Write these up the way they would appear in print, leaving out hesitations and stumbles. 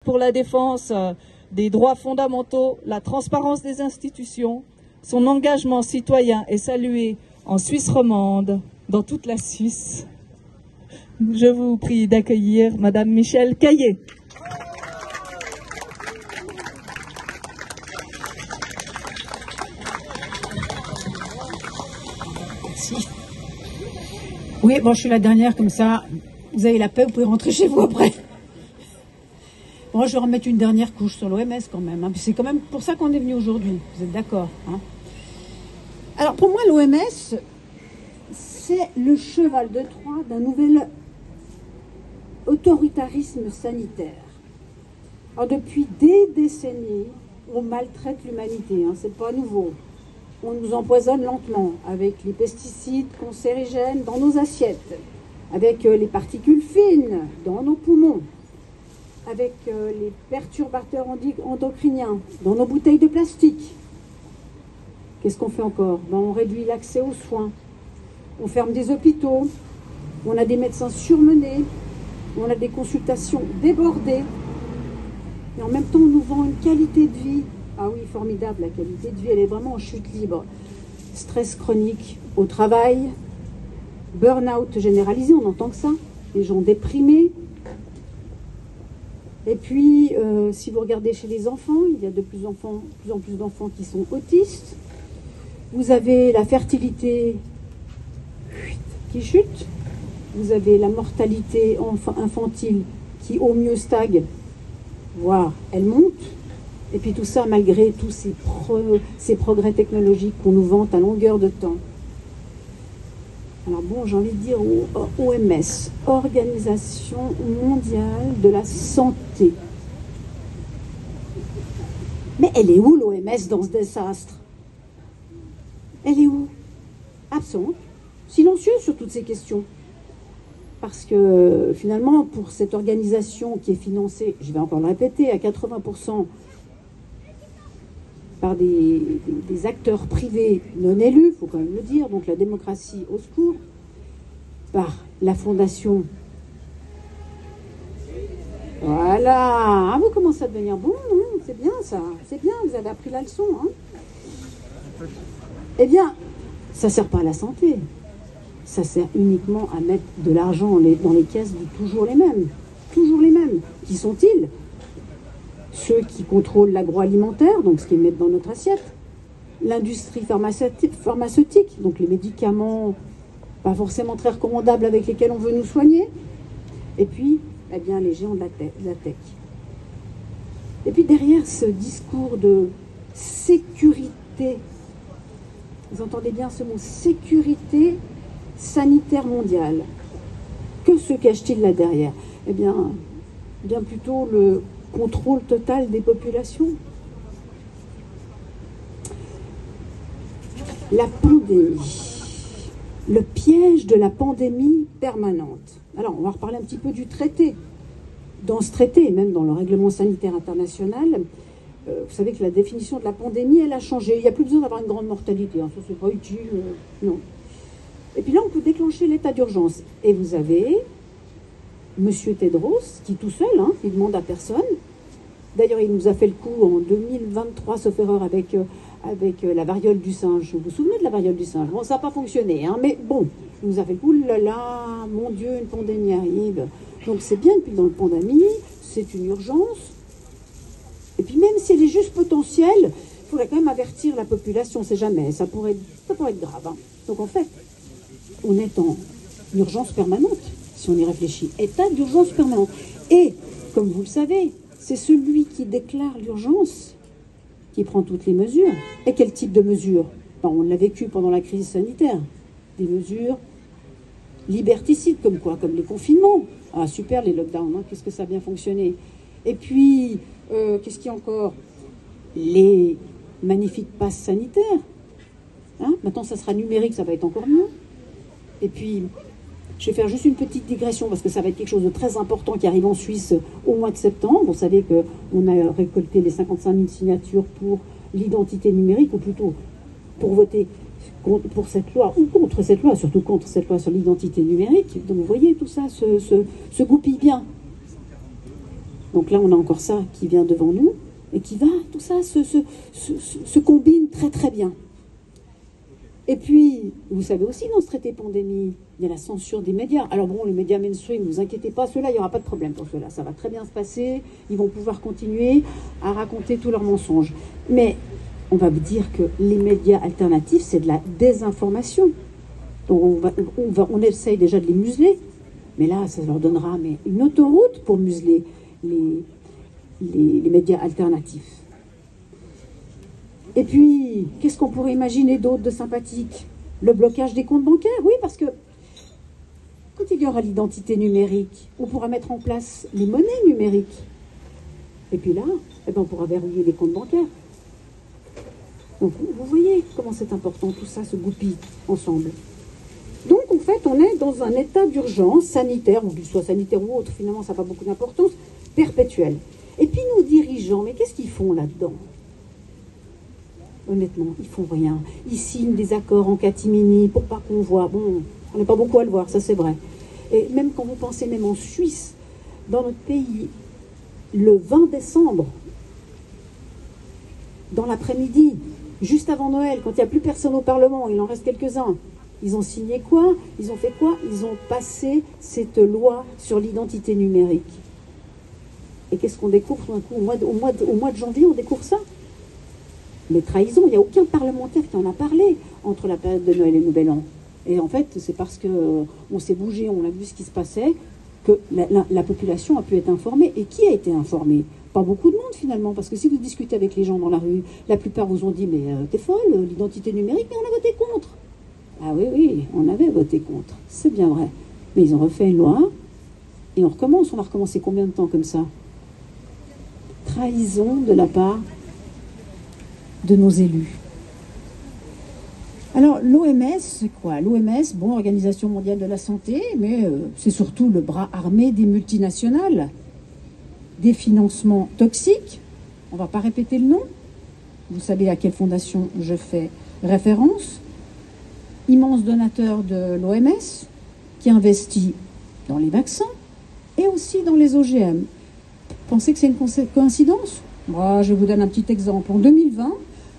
pour la défense des droits fondamentaux, la transparence des institutions. Son engagement citoyen est salué en Suisse romande, dans toute la Suisse. Je vous prie d'accueillir Madame Michèle Caillé. Merci. Oui, bon, je suis la dernière, comme ça, vous avez la paix, vous pouvez rentrer chez vous après. Bon, je vais remettre une dernière couche sur l'OMS quand même. Hein. C'est quand même pour ça qu'on est venu aujourd'hui, vous êtes d'accord, hein? Alors, pour moi, l'OMS, c'est le cheval de Troie d'un nouvel autoritarisme sanitaire. Alors, depuis des décennies, on maltraite l'humanité, hein, c'est pas nouveau. On nous empoisonne lentement avec les pesticides cancérigènes dans nos assiettes, avec les particules fines dans nos poumons, avec les perturbateurs endocriniens dans nos bouteilles de plastique. Qu'est-ce qu'on fait encore? Ben, on réduit l'accès aux soins, on ferme des hôpitaux, on a des médecins surmenés, on a des consultations débordées, et en même temps on nous vend une qualité de vie. Ah oui, formidable, la qualité de vie, elle est vraiment en chute libre. Stress chronique au travail, burn-out généralisé, on entend que ça, les gens déprimés. Et puis, si vous regardez chez les enfants, il y a de plus en plus d'enfants qui sont autistes. Vous avez la fertilité qui chute. Vous avez la mortalité infantile qui au mieux stagne, voire elle monte. Et puis tout ça malgré tous ces progrès technologiques qu'on nous vante à longueur de temps. Alors bon, j'ai envie de dire OMS, Organisation mondiale de la santé. Mais elle est où l'OMS dans ce désastre? Elle est où? Absente, silencieuse sur toutes ces questions. Parce que finalement, pour cette organisation qui est financée, je vais encore le répéter, à 80% par des acteurs privés non élus, il faut quand même le dire, donc la démocratie au secours, par la fondation. Voilà, ah, vous commencez à devenir bon, non? C'est bien ça, c'est bien, vous avez appris la leçon. Hein? Eh bien, ça ne sert pas à la santé, ça sert uniquement à mettre de l'argent dans les caisses de toujours les mêmes. Toujours les mêmes. Qui sont-ils? Ceux qui contrôlent l'agroalimentaire, donc ce qu'ils mettent dans notre assiette, l'industrie pharmaceutique, donc les médicaments pas forcément très recommandables avec lesquels on veut nous soigner, et puis eh bien, les géants de la tech. Et puis derrière ce discours de sécurité, vous entendez bien ce mot, sécurité sanitaire mondiale, que se cache-t-il là derrière? Eh bien plutôt le contrôle total des populations. La pandémie, le piège de la pandémie permanente. Alors, on va reparler un petit peu du traité. Dans ce traité, et même dans le règlement sanitaire international, vous savez que la définition de la pandémie, elle a changé. Il n'y a plus besoin d'avoir une grande mortalité, hein. Ça, c'est pas utile, non. Et puis là, on peut déclencher l'état d'urgence. Et vous avez Monsieur Tedros, qui tout seul, hein, il demande à personne. D'ailleurs, il nous a fait le coup en 2023, sauf erreur, avec la variole du singe. Vous vous souvenez de la variole du singe? Bon, ça n'a pas fonctionné, hein, mais bon, il nous a fait le coup, là, mon Dieu, une pandémie arrive. Donc c'est bien depuis dans le pandémie, c'est une urgence. Et puis même si elle est juste potentielle, il faudrait quand même avertir la population, on ne sait jamais, ça pourrait être grave. Hein. Donc en fait, on est en urgence permanente, si on y réfléchit. État d'urgence permanente. Et, comme vous le savez, c'est celui qui déclare l'urgence qui prend toutes les mesures. Et quel type de mesures? Ben, on l'a vécu pendant la crise sanitaire. Des mesures liberticides, comme quoi? Comme les confinements. Ah super, les lockdowns, hein, qu'est-ce que ça a bien fonctionné. Et puis, qu'est-ce qu'il y a encore? Les magnifiques passes sanitaires. Hein, maintenant, ça sera numérique, ça va être encore mieux. Et puis, je vais faire juste une petite digression parce que ça va être quelque chose de très important qui arrive en Suisse au mois de septembre. Vous savez qu'on a récolté les 55 000 signatures pour l'identité numérique, ou plutôt pour voter pour cette loi, ou contre cette loi, surtout contre cette loi sur l'identité numérique. Donc vous voyez, tout ça se goupille bien. Donc là, on a encore ça qui vient devant nous et qui va, tout ça se combine très très bien. Et puis, vous savez aussi, dans ce traité pandémie, il y a la censure des médias. Alors bon, les médias mainstream, ne vous inquiétez pas, ceux-là, il n'y aura pas de problème pour ceux-là. Ça va très bien se passer, ils vont pouvoir continuer à raconter tous leurs mensonges. Mais on va vous dire que les médias alternatifs, c'est de la désinformation. Donc on essaye déjà de les museler, mais là, ça leur donnera une autoroute pour museler les médias alternatifs. Et puis, qu'est-ce qu'on pourrait imaginer d'autre de sympathique? Le blocage des comptes bancaires, oui, parce que quand il y aura l'identité numérique, on pourra mettre en place les monnaies numériques. Et puis là, on pourra verrouiller les comptes bancaires. Donc, vous voyez comment c'est important, tout ça se goupille ensemble. Donc, en fait, on est dans un état d'urgence sanitaire, ou soit sanitaire ou autre, finalement, ça n'a pas beaucoup d'importance, perpétuel. Et puis, nos dirigeants, mais qu'est-ce qu'ils font là-dedans? Honnêtement, ils font rien. Ils signent des accords en catimini pour pas qu'on voit. Bon, on n'est pas beaucoup à le voir, ça c'est vrai. Et même quand vous pensez même en Suisse, dans notre pays, le 20 décembre, dans l'après-midi, juste avant Noël, quand il n'y a plus personne au Parlement, il en reste quelques-uns, ils ont signé quoi? Ils ont fait quoi? Ils ont passé cette loi sur l'identité numérique. Et qu'est-ce qu'on découvre tout d'un coup au mois de janvier, on découvre ça? Les trahisons, il n'y a aucun parlementaire qui en a parlé entre la période de Noël et Nouvel An. Et en fait, c'est parce qu'on s'est bougé, on a vu ce qui se passait, que la population a pu être informée. Et qui a été informé? Pas beaucoup de monde finalement, parce que si vous discutez avec les gens dans la rue, la plupart vous ont dit « mais t'es folle, l'identité numérique, mais on a voté contre ». Ah oui, on avait voté contre, c'est bien vrai. Mais ils ont refait une loi, et on recommence. On va recommencer combien de temps comme ça? Trahison de la part de nos élus. Alors, l'OMS, c'est quoi? L'OMS, bon, Organisation mondiale de la santé, mais c'est surtout le bras armé des multinationales, des financements toxiques. On ne va pas répéter le nom. Vous savez à quelle fondation je fais référence. Immense donateur de l'OMS, qui investit dans les vaccins et aussi dans les OGM. Pensez que c'est une coïncidence? Moi, je vous donne un petit exemple. En 2020,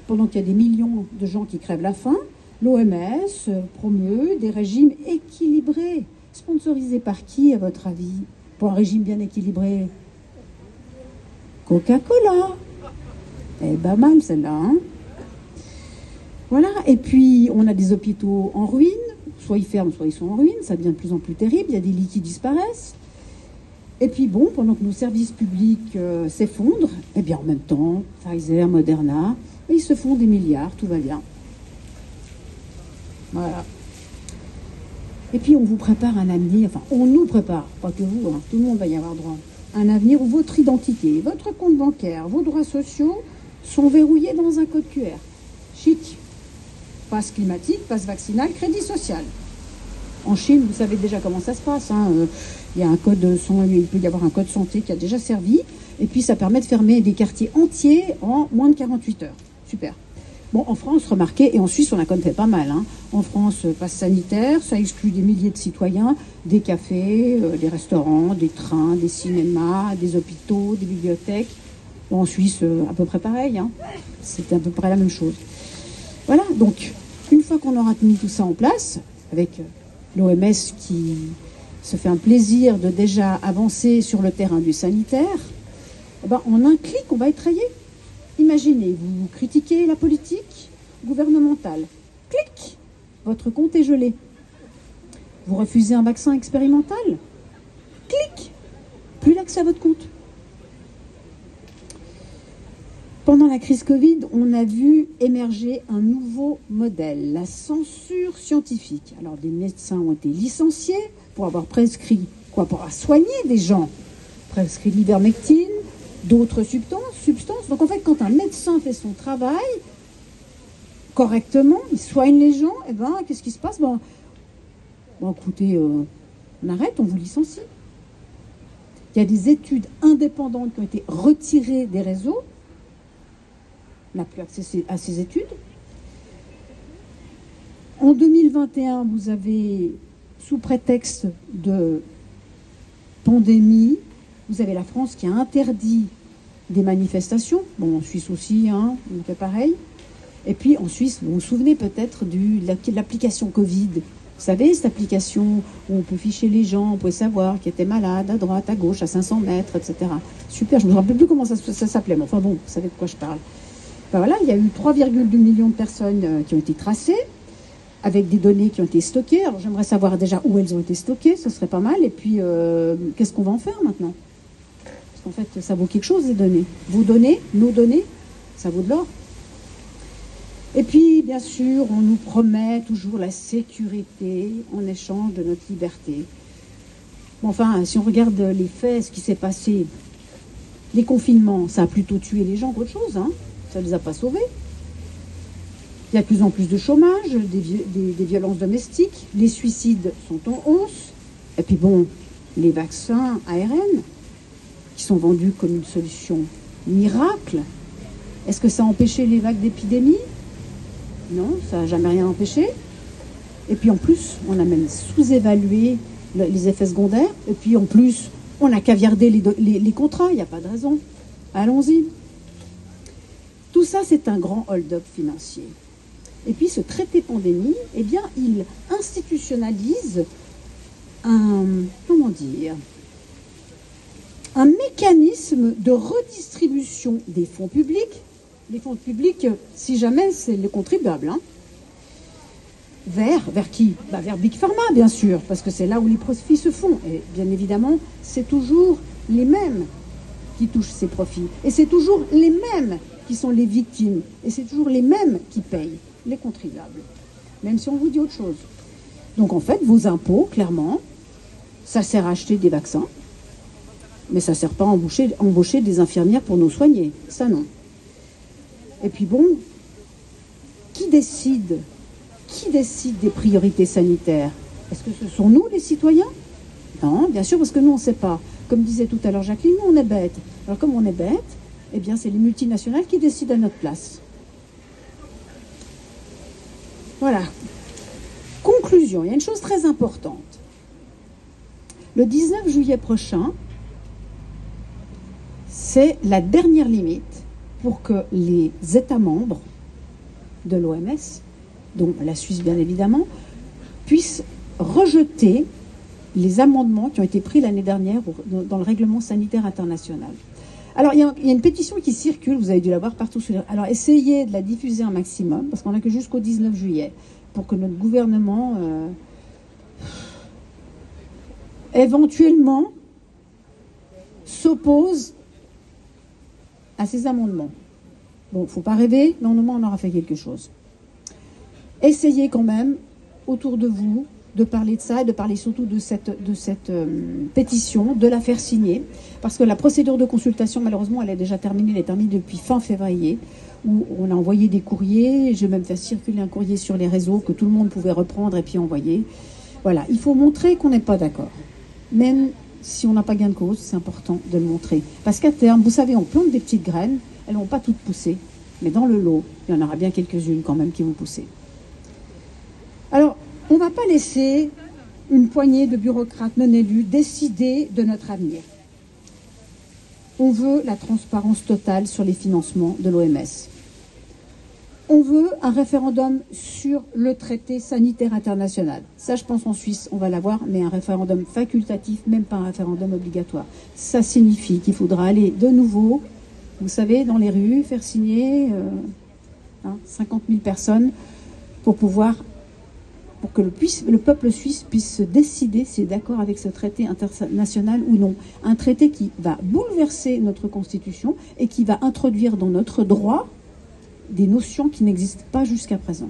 pendant qu'il y a des millions de gens qui crèvent la faim, l'OMS promeut des régimes équilibrés. Sponsorisés par qui, à votre avis? Pour un régime bien équilibré? Coca-Cola. Eh ben mal, celle-là, hein? Voilà, et puis on a des hôpitaux en ruine. Soit ils ferment, soit ils sont en ruine. Ça devient de plus en plus terrible. Il y a des lits qui disparaissent. Et puis bon, pendant que nos services publics s'effondrent, eh bien en même temps, Pfizer, Moderna, ils se font des milliards, tout va bien. Voilà. Et puis on vous prépare un avenir, enfin on nous prépare, pas que vous, hein, tout le monde va y avoir droit. Un avenir où votre identité, votre compte bancaire, vos droits sociaux sont verrouillés dans un code QR. Chic. Passe climatique, passe vaccinal, crédit social. En Chine, vous savez déjà comment ça se passe. Hein. Il y a un code il peut y avoir un code santé qui a déjà servi. Et puis ça permet de fermer des quartiers entiers en moins de 48 heures. Super. Bon, en France, remarquez, et en Suisse, on a quand même fait pas mal. Hein. En France, passe sanitaire, ça exclut des milliers de citoyens, des cafés, des restaurants, des trains, des cinémas, des hôpitaux, des bibliothèques. Bon, en Suisse, à peu près pareil. Hein. C'était à peu près la même chose. Voilà, donc, une fois qu'on aura mis tout ça en place, avec l'OMS qui se fait un plaisir de déjà avancer sur le terrain du sanitaire, eh ben, en un clic, on va être rayé. Imaginez, vous critiquez la politique gouvernementale. Clic, votre compte est gelé. Vous refusez un vaccin expérimental. Clic, plus l'accès à votre compte. Pendant la crise Covid, on a vu émerger un nouveau modèle, la censure scientifique. Alors, des médecins ont été licenciés pour avoir prescrit, pour avoir soigné des gens, prescrit l'ivermectine, d'autres substances. Donc, en fait, quand un médecin fait son travail correctement, il soigne les gens, et ben, qu'est-ce qui se passe? Bon, écoutez, on arrête, on vous licencie. Il y a des études indépendantes qui ont été retirées des réseaux. On n'a plus accès à ces études. En 2021, vous avez, sous prétexte de pandémie, Vous avez la France qui a interdit des manifestations. Bon, en Suisse aussi, hein, on fait pareil. Et puis en Suisse, vous vous souvenez peut-être de l'application Covid. Vous savez, cette application où on peut ficher les gens, on peut savoir qui étaient malades à droite, à gauche, à 500 mètres, etc. Super, je ne me rappelle plus comment ça s'appelait, mais enfin bon, vous savez de quoi je parle. Ben voilà, il y a eu 3,2 millions de personnes qui ont été tracées, avec des données qui ont été stockées. Alors j'aimerais savoir déjà où elles ont été stockées, ce serait pas mal. Et puis, qu'est-ce qu'on va en faire maintenant? Parce qu'en fait, ça vaut quelque chose, les données. Vos données, nos données, ça vaut de l'or. Et puis, bien sûr, on nous promet toujours la sécurité en échange de notre liberté. Bon, enfin, si on regarde les faits, ce qui s'est passé, les confinements, ça a plutôt tué les gens qu'autre chose, hein. Ça ne les a pas sauvés. Il y a de plus en plus de chômage, des violences domestiques, les suicides sont en hausse. Et puis bon, les vaccins ARN, qui sont vendus comme une solution miracle, est-ce que ça a empêché les vagues d'épidémie? Non, ça n'a jamais rien empêché. Et puis en plus, on a même sous-évalué les effets secondaires. Et puis en plus, on a caviardé les contrats, il n'y a pas de raison. Allons-y. Tout ça, c'est un grand hold-up financier. Et puis ce traité pandémie, eh bien, il institutionnalise un mécanisme de redistribution des fonds publics. Les fonds publics, si jamais, c'est les contribuables. Hein. Vers qui? Vers Big Pharma, bien sûr, parce que c'est là où les profits se font. Et bien évidemment, c'est toujours les mêmes qui touchent ces profits. Et c'est toujours les mêmes qui sont les victimes. Et c'est toujours les mêmes qui payent, les contribuables. Même si on vous dit autre chose. Donc en fait, vos impôts, clairement, ça sert à acheter des vaccins, mais ça ne sert pas à embaucher des infirmières pour nous soigner. Ça, non. Et puis bon, qui décide des priorités sanitaires? Est-ce que ce sont nous, les citoyens? Non, bien sûr, parce que nous, on ne sait pas. Comme disait tout à l'heure Jacqueline, nous, on est bêtes. Alors comme on est bêtes, eh bien, c'est les multinationales qui décident à notre place. Voilà. Conclusion, il y a une chose très importante. Le 19 juillet prochain, c'est la dernière limite pour que les États membres de l'OMS, dont la Suisse bien évidemment, puissent rejeter les amendements qui ont été pris l'année dernière dans le règlement sanitaire international. Alors, il y a une pétition qui circule, vous avez dû la voir partout sur les... Alors, essayez de la diffuser un maximum, parce qu'on n'a que jusqu'au 19 juillet, pour que notre gouvernement, éventuellement, s'oppose à ces amendements. Bon, il ne faut pas rêver, mais au moins on aura fait quelque chose. Essayez quand même, autour de vous, de parler de ça et de parler surtout de cette pétition, de la faire signer, parce que la procédure de consultation, malheureusement, elle est déjà terminée, elle est terminée depuis fin février, où on a envoyé des courriers, j'ai même fait circuler un courrier sur les réseaux que tout le monde pouvait reprendre et puis envoyer. Voilà, il faut montrer qu'on n'est pas d'accord. Même si on n'a pas gain de cause, c'est important de le montrer. Parce qu'à terme, vous savez, on plante des petites graines, elles ne vont pas toutes pousser, mais dans le lot, il y en aura bien quelques-unes quand même qui vont pousser. Alors, on ne va pas laisser une poignée de bureaucrates non élus décider de notre avenir. On veut la transparence totale sur les financements de l'OMS. On veut un référendum sur le traité sanitaire international. Ça, je pense en Suisse, on va l'avoir, mais un référendum facultatif, même pas un référendum obligatoire. Ça signifie qu'il faudra aller de nouveau, vous savez, dans les rues, faire signer 50 000 personnes pour que le peuple suisse puisse se décider s'il est d'accord avec ce traité international ou non. Un traité qui va bouleverser notre constitution et qui va introduire dans notre droit des notions qui n'existent pas jusqu'à présent.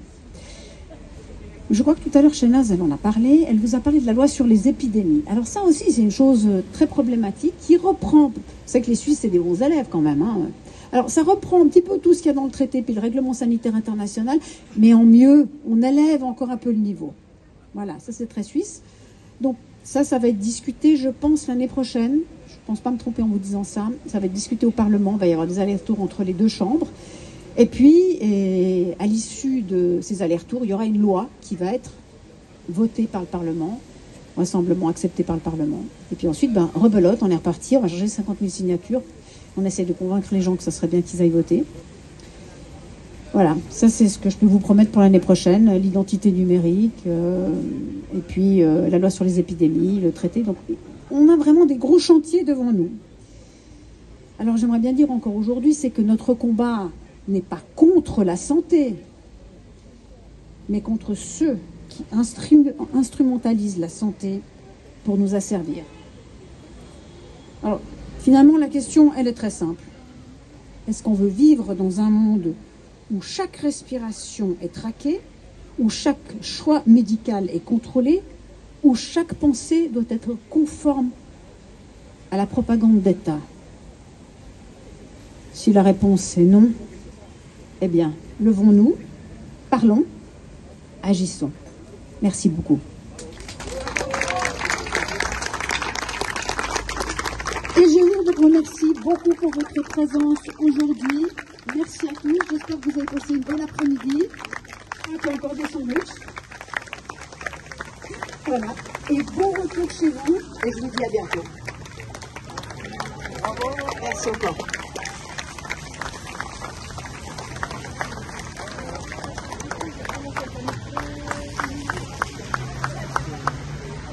Je crois que tout à l'heure, Chénaz, elle en a parlé. Elle vous a parlé de la loi sur les épidémies. Alors ça aussi, c'est une chose très problématique qui reprend... Vous savez que les Suisses, c'est des bons élèves quand même. Hein. Alors ça reprend un petit peu tout ce qu'il y a dans le traité, puis le règlement sanitaire international, mais en mieux, on élève encore un peu le niveau. Voilà, ça c'est très suisse. Donc ça va être discuté, je pense, l'année prochaine. Je ne pense pas me tromper en vous disant ça. Ça va être discuté au Parlement, il va y avoir des allers-retours entre les deux chambres. Et puis, à l'issue de ces allers-retours, il y aura une loi qui va être votée par le Parlement rassemblement accepté par le Parlement. Et puis ensuite, rebelote, on est reparti, on va changer 50 000 signatures. On essaie de convaincre les gens que ça serait bien qu'ils aillent voter. Voilà, ça c'est ce que je peux vous promettre pour l'année prochaine, l'identité numérique, et puis la loi sur les épidémies, le traité. Donc on a vraiment des gros chantiers devant nous. Alors j'aimerais bien dire encore aujourd'hui, c'est que notre combat n'est pas contre la santé, mais contre ceux qui instrumentalisent la santé pour nous asservir. Alors finalement la question, elle est très simple. Est-ce qu'on veut vivre dans un monde où chaque respiration est traquée, où chaque choix médical est contrôlé, où chaque pensée doit être conforme à la propagande d'État? Si la réponse est non, eh bien, levons-nous, parlons, agissons. Merci beaucoup. Et je vous remercie beaucoup pour votre présence aujourd'hui. Merci à tous. J'espère que vous avez passé une bonne après-midi. Il y a encore des sandwichs. Voilà. Et bon retour chez vous. Et je vous dis à bientôt. Bravo. Merci encore.